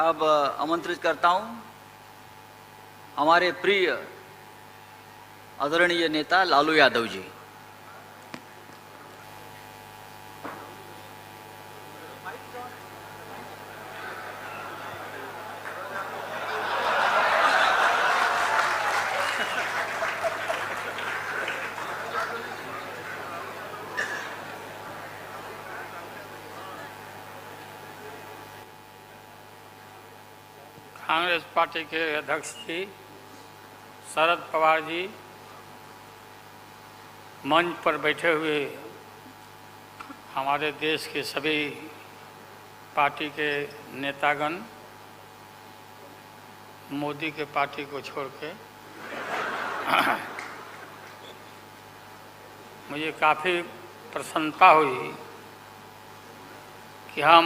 अब आमंत्रित करता हूं हमारे प्रिय आदरणीय नेता लालू यादव जी। कांग्रेस पार्टी के अध्यक्ष जी शरद पवार जी, मंच पर बैठे हुए हमारे देश के सभी पार्टी के नेतागण, मोदी के पार्टी को छोड़ के मुझे काफ़ी प्रसन्नता हुई कि हम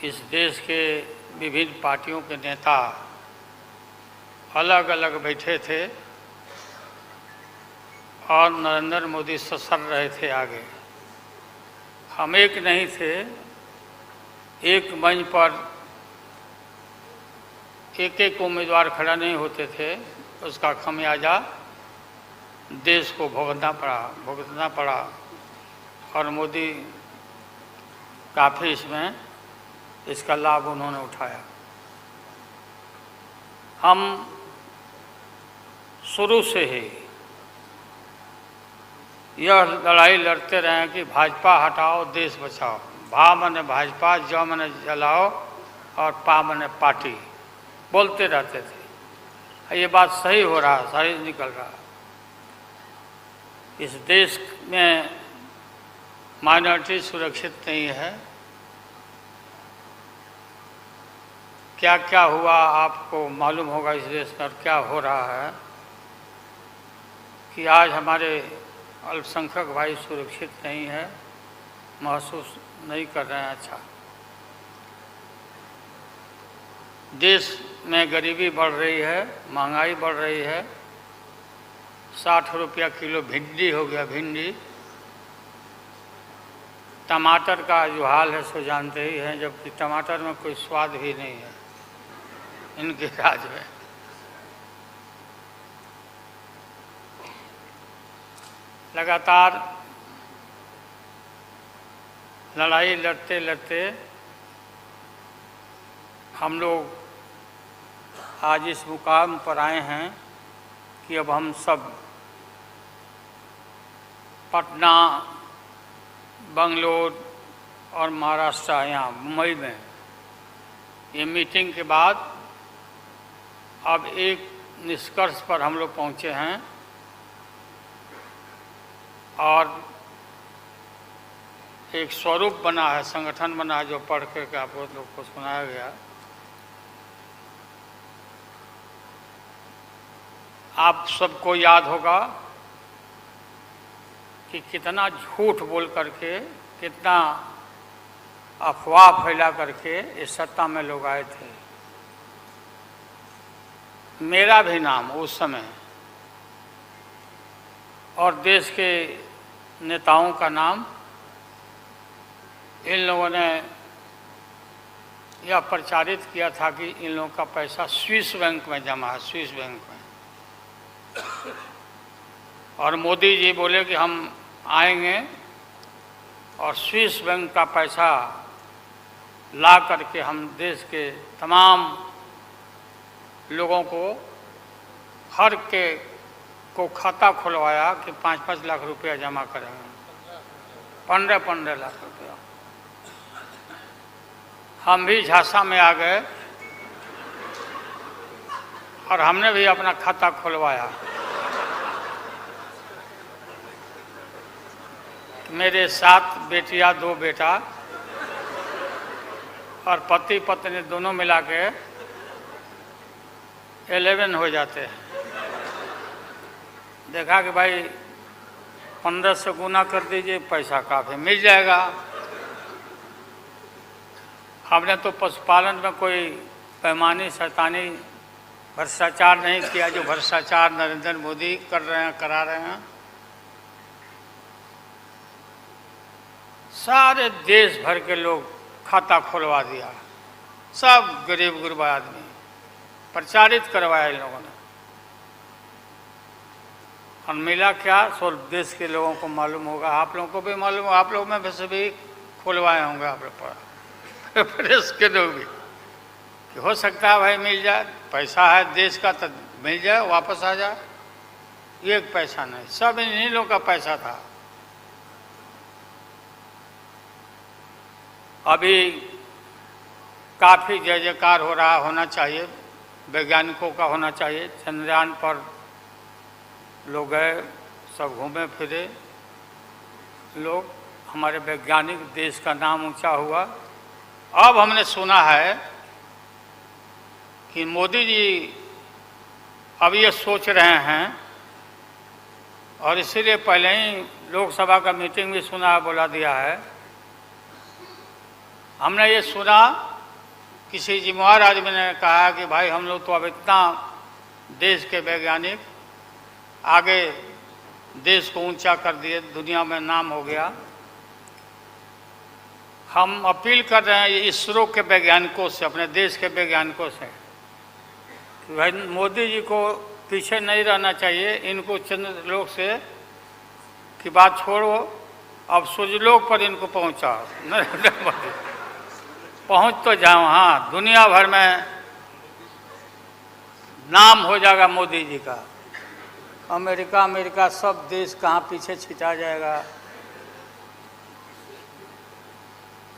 इस देश के विभिन्न पार्टियों के नेता अलग अलग बैठे थे और नरेंद्र मोदी ससर रहे थे आगे। हम एक नहीं थे, एक मंच पर एक एक उम्मीदवार खड़ा नहीं होते थे। उसका खमियाजा देश को भुगतना पड़ा और मोदी काफ़ी इसका लाभ उन्होंने उठाया। हम शुरू से ही यह लड़ाई लड़ते रहे कि भाजपा हटाओ देश बचाओ। भा मने भाजपा, ज मने जलाओ और पा मने पार्टी बोलते रहते थे। ये बात सही हो रहा, सही निकल रहा। इस देश में माइनॉरिटी सुरक्षित नहीं है। क्या क्या हुआ आपको मालूम होगा इस देश में, क्या हो रहा है कि आज हमारे अल्पसंख्यक भाई सुरक्षित नहीं है, महसूस नहीं कर रहे हैं। अच्छा, देश में गरीबी बढ़ रही है, महंगाई बढ़ रही है। 60 रुपया किलो भिंडी हो गया, भिंडी। टमाटर का जो हाल है सो जानते ही हैं, जबकि टमाटर में कोई स्वाद भी नहीं है इनके राज में। लगातार लड़ाई लड़ते लड़ते हम लोग आज इस मुकाम पर आए हैं कि अब हम सब पटना, बंगलोर और महाराष्ट्र, यहाँ मुंबई में ये मीटिंग के बाद अब एक निष्कर्ष पर हम लोग पहुँचे हैं और एक स्वरूप बना है, संगठन बना है, जो पढ़ करके आप लोग को सुनाया गया। आप सबको याद होगा कि कितना झूठ बोल करके, कितना अफवाह फैला करके इस सत्ता में लोग आए थे। मेरा भी नाम उस समय और देश के नेताओं का नाम, इन लोगों ने यह प्रचारित किया था कि इन लोगों का पैसा स्विस बैंक में जमा है, स्विस बैंक में। और मोदी जी बोले कि हम आएंगे और स्विस बैंक का पैसा ला करके हम देश के तमाम लोगों को, हर के को खाता खुलवाया कि 5-5 लाख रुपया जमा करेंगे, 15-15 लाख रुपया। हम भी झांसा में आ गए और हमने भी अपना खाता खुलवाया। मेरे 7 बेटियां, 2 बेटा और पति पत्नी दोनों मिला के 11 हो जाते हैं। देखा कि भाई 15 से गुना कर दीजिए, पैसा काफ़ी मिल जाएगा। हमने तो पशुपालन में कोई पैमानी शैतानी भ्रष्टाचार नहीं किया, जो भ्रष्टाचार नरेंद्र मोदी कर रहे हैं, करा रहे हैं। सारे देश भर के लोग खाता खुलवा दिया सब गरीब गुरबा आदमी प्रचारित करवाया इन लोगों ने। और मिला क्या, सब देश के लोगों को मालूम होगा, आप लोगों को भी मालूम होगा, आप लोग में वैसे भी खुलवाए होंगे आप लोग पर प्रेस के लोग भी, कि हो सकता है भाई मिल जाए, पैसा है देश का तो मिल जाए, वापस आ जाए। एक पैसा नहीं, सब इन्हीं लोगों का पैसा था। अभी काफ़ी जय जयकार हो रहा, होना चाहिए, वैज्ञानिकों का होना चाहिए। चंद्रयान पर लोग गए, सब घूमे फिरे लोग, हमारे वैज्ञानिक, देश का नाम ऊंचा हुआ। अब हमने सुना है कि मोदी जी अब ये सोच रहे हैं, और इसीलिए पहले ही लोकसभा का मीटिंग भी सुना, बुला दिया है। हमने ये सुना, किसी जिम्मेवार आदमी ने कहा कि भाई हम लोग तो अब इतना देश के वैज्ञानिक आगे देश को ऊंचा कर दिए, दुनिया में नाम हो गया। हम अपील कर रहे हैं इसरो के वैज्ञानिकों से, अपने देश के वैज्ञानिकों से, कि भाई मोदी जी को पीछे नहीं रहना चाहिए। इनको चंद्रलोक से की बात छोड़ो, अब सूर्यलोक पर इनको पहुंचाओ, नरेंद्र मोदी पहुंच तो जाओ। हाँ, दुनिया भर में नाम हो जाएगा मोदी जी का। अमेरिका सब देश कहाँ पीछे छिटा जाएगा।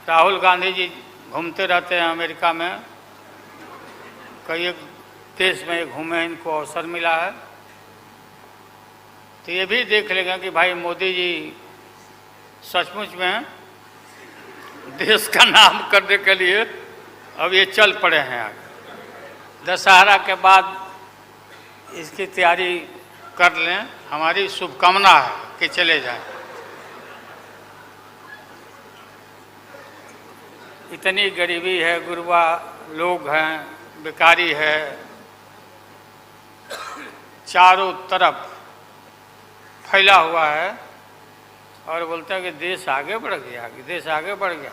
राहुल गांधी जी घूमते रहते हैं अमेरिका में, कई देश में घूमे, इनको अवसर मिला है। तो ये भी देख लेंगे कि भाई मोदी जी सचमुच में देश का नाम करने के लिए अब ये चल पड़े हैं आगे। दशहरा के बाद इसकी तैयारी कर लें, हमारी शुभकामना है कि चले जाएं। इतनी गरीबी है, गुरबा लोग हैं, बेकारी है, चारों तरफ फैला हुआ है, और बोलता है कि देश आगे बढ़ गया, देश आगे बढ़ गया।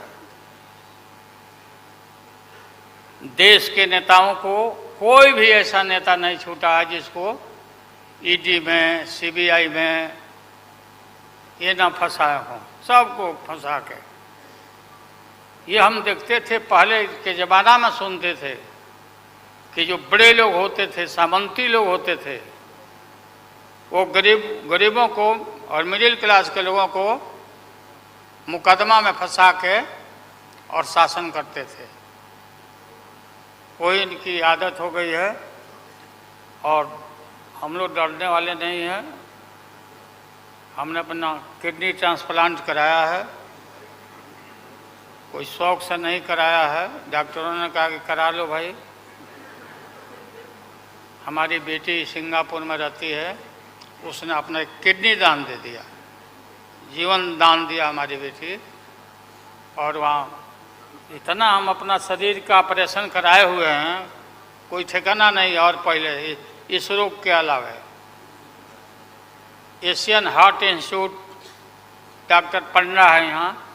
देश के नेताओं को कोई भी ऐसा नेता नहीं छूटा है जिसको ईडी में, सीबीआई में ये ना फंसाए हों, सबको फंसा के। ये हम देखते थे पहले के ज़माना में, सुनते थे कि जो बड़े लोग होते थे, सामंती लोग होते थे, वो गरीबों को और मिडिल क्लास के लोगों को मुकदमा में फंसा के और शासन करते थे। वही इनकी आदत हो गई है, और हम लोग डरने वाले नहीं हैं। हमने अपना किडनी ट्रांसप्लांट कराया है, कोई शौक से नहीं कराया है। डॉक्टरों ने कहा कि करा लो भाई। हमारी बेटी सिंगापुर में रहती है, उसने अपना किडनी दान दे दिया, जीवन दान दिया हमारी बेटी। और वहाँ इतना हम अपना शरीर का ऑपरेशन कराए हुए हैं, कोई ठिकाना नहीं। और पहले इस रोग के अलावा एशियन हार्ट इंस्टीट्यूट, डॉक्टर पंडा है यहाँ,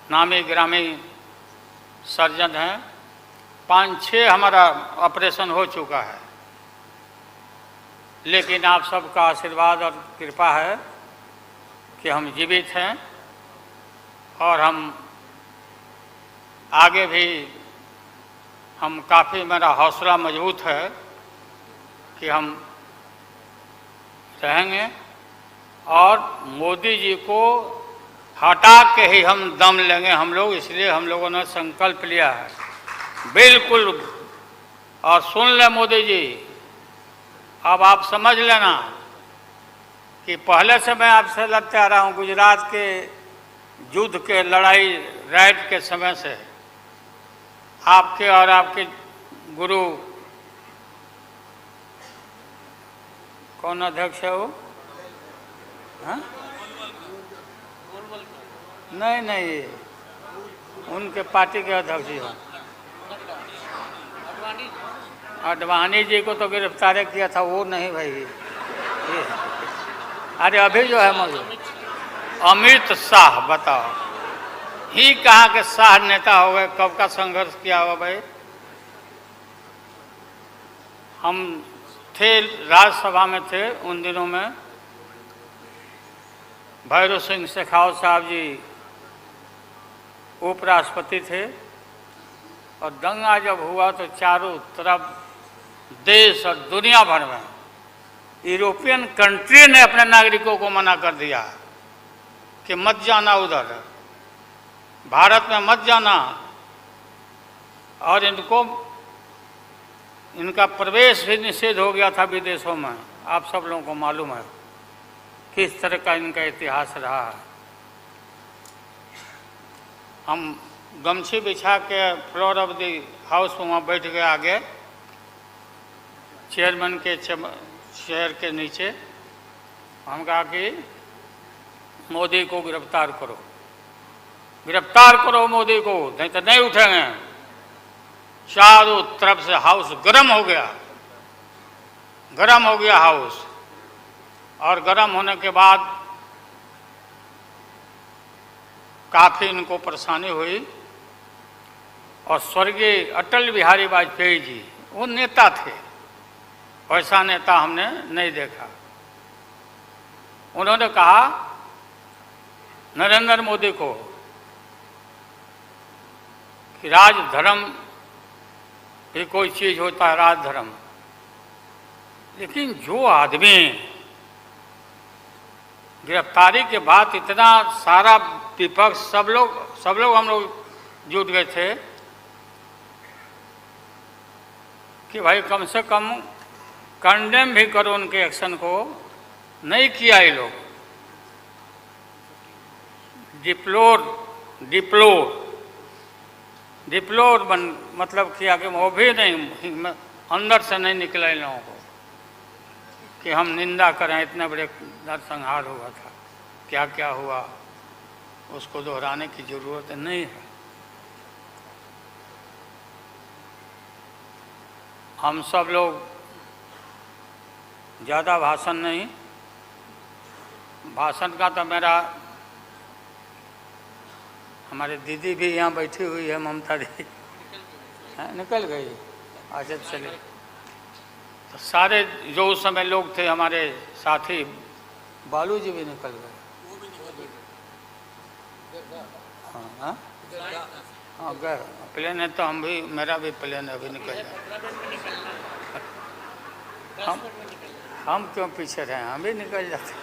नामी ग्रामी सर्जन हैं, 5-6 हमारा ऑपरेशन हो चुका है। लेकिन आप सबका आशीर्वाद और कृपा है कि हम जीवित हैं, और हम आगे भी, हम काफ़ी, मेरा हौसला मजबूत है कि हम रहेंगे, और मोदी जी को हटा के ही हम दम लेंगे हम लोग। इसलिए हम लोगों ने संकल्प लिया है, बिल्कुल। और सुन ले मोदी जी, अब आप समझ लेना कि पहले से मैं आपसे लड़ते आ रहा हूँ, गुजरात के युद्ध के लड़ाई राइट के समय से। आपके और आपके गुरु, कौन अध्यक्ष है वो? हाँ? नहीं, उनके पार्टी के अध्यक्ष जी हैं। अडवाणी जी को तो गिरफ्तार किया था, वो नहीं भाई। ये अरे अभी जो है मौजूद अमित शाह, बताओ। ही कहा कि शाह नेता हो गए। कब का संघर्ष किया हुआ भाई। हम थे राज्यसभा में थे उन दिनों में, भैरव सिंह शेखावत साहब जी उपराष्ट्रपति थे, और दंगा जब हुआ तो चारों तरफ देश और दुनिया भर में यूरोपियन कंट्री ने अपने नागरिकों को मना कर दिया कि मत जाना उधर, भारत में मत जाना, और इनका प्रवेश भी निषेध हो गया था विदेशों में। आप सब लोगों को मालूम है किस तरह का इनका इतिहास रहा है। हम गमछी बिछा के फ्लोर ऑफ द हाउस में वहाँ बैठ गए आगे चेयरमैन के चेयर के नीचे। हम कहा कि मोदी को गिरफ्तार करो, गिरफ्तार करो मोदी को, नहीं तो नहीं उठेंगे। चारों तरफ से हाउस गर्म हो गया, गर्म हो गया हाउस। और गर्म होने के बाद काफ़ी इनको परेशानी हुई। और स्वर्गीय अटल बिहारी वाजपेयी जी वो नेता थे, वैसा नेता हमने नहीं देखा। उन्होंने कहा नरेंद्र मोदी को कि राजधर्म भी कोई चीज़ होता है, राजधर्म, लेकिन जो आदमी गिरफ्तारी के बाद इतना सारा विपक्ष सब लोग हम लोग जुट गए थे कि भाई कम से कम कंडेम भी करो उनके एक्शन को। नहीं किया ये लोग। डिप्लोर मतलब किया कि वो भी नहीं, अंदर से नहीं निकला इन लोगों को कि हम निंदा करें। इतने बड़े नरसंहार हुआ था, क्या क्या हुआ उसको दोहराने की जरूरत नहीं है। हम सब लोग ज़्यादा भाषण नहीं, भाषण का तो मेरा, हमारे दीदी भी यहाँ बैठी हुई है, ममता दी निकल गई। अच्छा चले, तो सारे जो उस समय लोग थे हमारे साथी, बालू जी भी निकल गए। हाँ हाँ गए, प्लेन है तो हम भी, मेरा भी प्लेन है, अभी निकल जाए। हम क्यों पीछे रहे, हम भी निकल जाते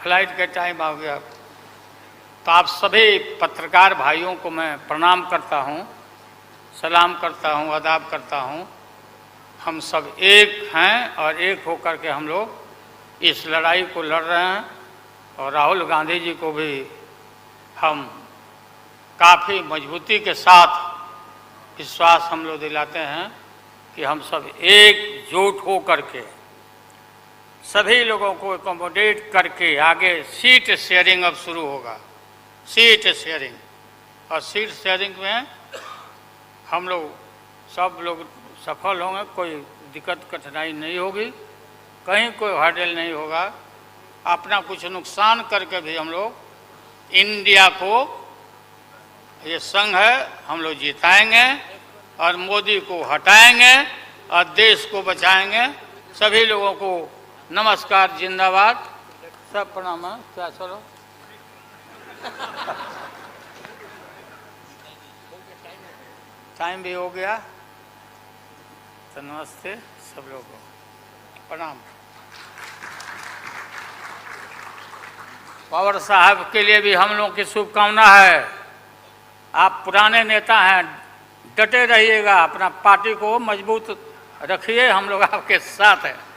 फ्लाइट का टाइम आ गया। तो आप सभी पत्रकार भाइयों को मैं प्रणाम करता हूँ, सलाम करता हूँ, आदाब करता हूँ। हम सब एक हैं और एक होकर के हम लोग इस लड़ाई को लड़ रहे हैं। और राहुल गांधी जी को भी हम काफ़ी मजबूती के साथ विश्वास हम लोग दिलाते हैं कि हम सब एकजुट हो करके सभी लोगों को एकोमोडेट करके आगे सीट शेयरिंग अब शुरू होगा, सीट शेयरिंग। और सीट शेयरिंग में हम लोग सब लोग सफल होंगे, कोई दिक्कत कठिनाई नहीं होगी, कहीं कोई हर्डल नहीं होगा। अपना कुछ नुकसान करके भी हम लोग इंडिया को, ये संघ है, हम लोग जिताएंगे और मोदी को हटाएंगे और देश को बचाएंगे। सभी लोगों को नमस्कार, जिंदाबाद, सब प्रणाम। क्या चलो टाइम भी हो गया, तो नमस्ते सब लोगों को, प्रणाम। पवार साहब के लिए भी हम लोगों की शुभकामना है। आप पुराने नेता हैं, डटे रहिएगा, अपना पार्टी को मजबूत रखिए, हम लोग आपके साथ हैं।